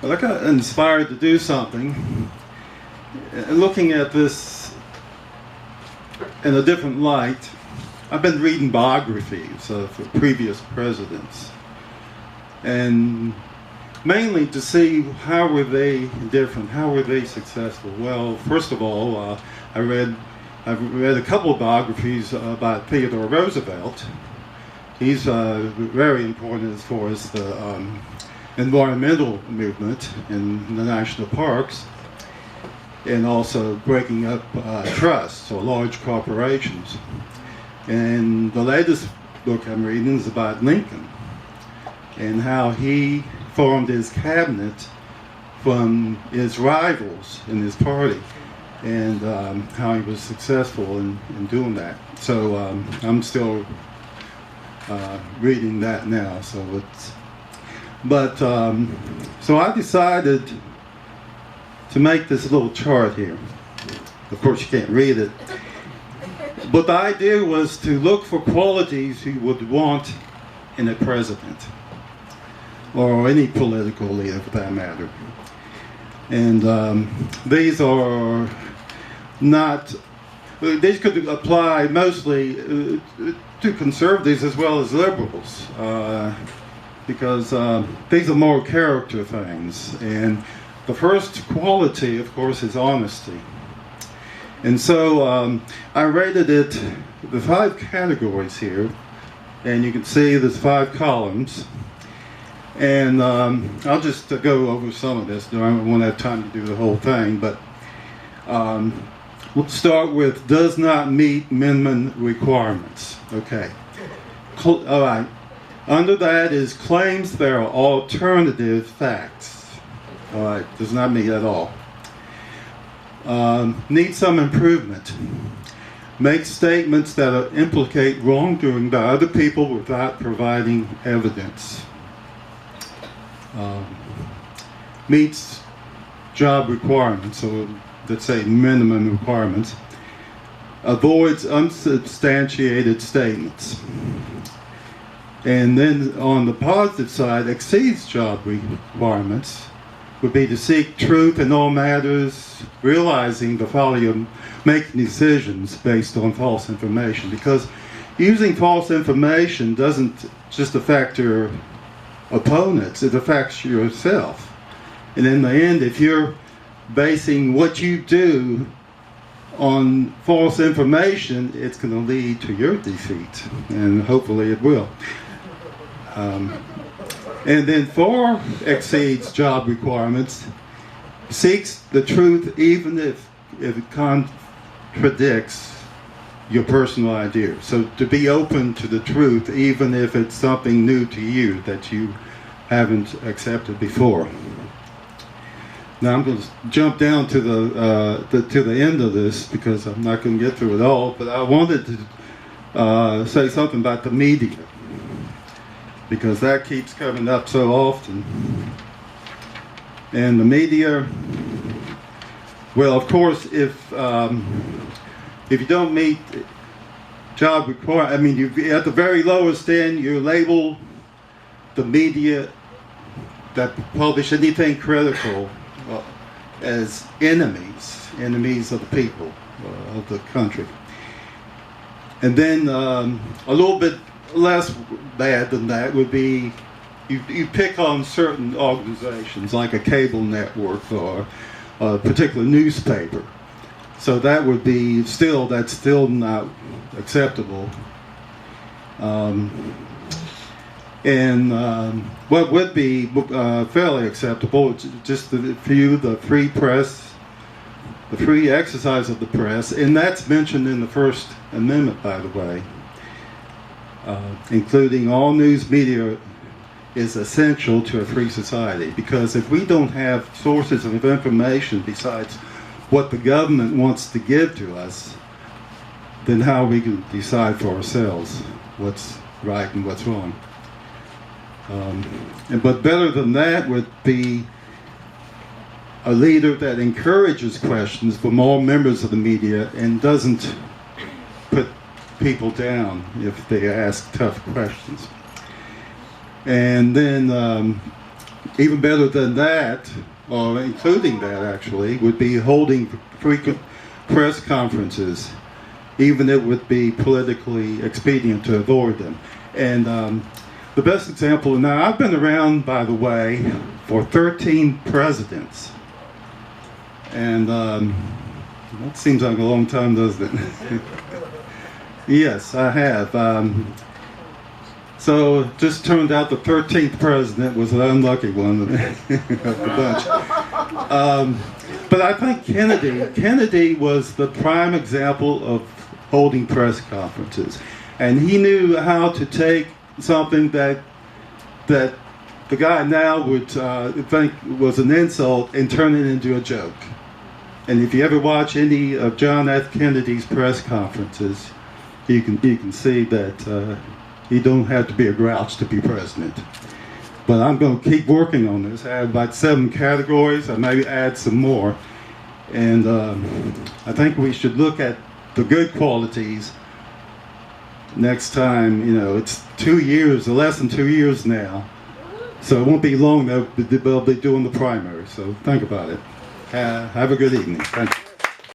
Well, I got inspired to do something. Looking at this in a different light, I've been reading biographies of previous presidents, and mainly to see how were they different, how were they successful. Well, first of all, I've read a couple of biographies about Theodore Roosevelt. He's very important as far as the environmental movement in the national parks, and also breaking up trusts or large corporations. And the latest book I'm reading is about Lincoln and how he formed his cabinet from his rivals in his party, and how he was successful in doing that. So I'm still reading that now. So I decided to make this little chart here. Of course, you can't read it. But the idea was to look for qualities you would want in a president, or any political leader for that matter. And these are not, these could apply mostly to conservatives as well as liberals, because these are more character things. And the first quality, of course, is honesty. And so I rated it, the 5 categories here, and you can see there's 5 columns. And I'll just go over some of this. I won't have time to do the whole thing, but let's start with does not meet minimum requirements. Okay. All right. Under that is claims there are alternative facts. All right. Does not meet at all. Needs some improvement. Make statements that implicate wrongdoing by other people without providing evidence. Meets job requirements, so let's say minimum requirements. Avoids unsubstantiated statements. And then on the positive side, exceeds job requirements, would be to seek truth in all matters, realizing the folly of making decisions based on false information. Because using false information doesn't just affect your opponents, it affects yourself. And in the end, if you're basing what you do on false information, it's going to lead to your defeat, and hopefully it will. And then 4 exceeds job requirements, seeks the truth even if it contradicts your personal idea. So to be open to the truth even if it's something new to you that you haven't accepted before. Now I'm going to jump down to the end of this because I'm not going to get through it all, but I wanted to say something about the media, because that keeps coming up so often. And the media, well, of course, if you don't meet job requirements, I mean, you, at the very lowest end, you label the media that publish anything critical as enemies of the people, of the country. And then a little bit less bad than that would be you pick on certain organizations like a cable network or a particular newspaper. So that would be that's still not acceptable. And what would be fairly acceptable is just the free press, the free exercise of the press, and that's mentioned in the First Amendment, by the way. Including all news media is essential to a free society, because if we don't have sources of information besides what the government wants to give to us, then how we can decide for ourselves what's right and what's wrong. But better than that would be a leader that encourages questions from all members of the media and doesn't put people down if they ask tough questions. And then Even better than that, or including that actually, would be holding frequent press conferences, even it would be politically expedient to avoid them. And the best example, now I've been around, by the way, for 13 presidents. And that seems like a long time, doesn't it? Yes, I have. So it just turned out the 13th president was an unlucky one of the bunch. But I think Kennedy was the prime example of holding press conferences. And he knew how to take something that the guy now would think was an insult and turn it into a joke. And if you ever watch any of John F. Kennedy's press conferences, you can see that you don't have to be a grouch to be president. But I'm going to keep working on this. I have about 7 categories. I may add some more. And I think we should look at the good qualities next time. You know, it's 2 years, less than 2 years now. So it won't be long they'll be doing the primary. So think about it. Have a good evening. Thank you.